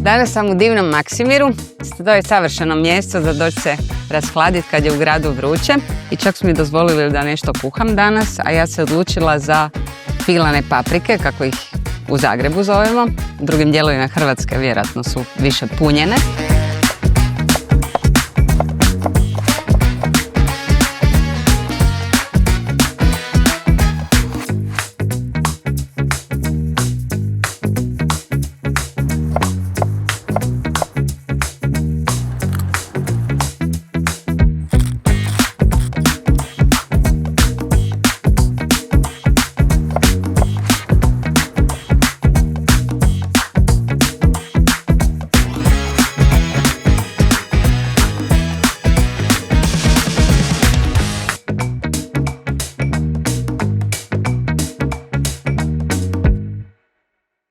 Danas sam u divnom Maksimiru. To je savršeno mjesto za doći se rashladiti kad je u gradu vruće. I čak su mi dozvolili da nešto kuham danas, a ja se odlučila za filane paprike, kako ih u Zagrebu zovemo. U drugim dijelovima Hrvatske vjerojatno su više punjene.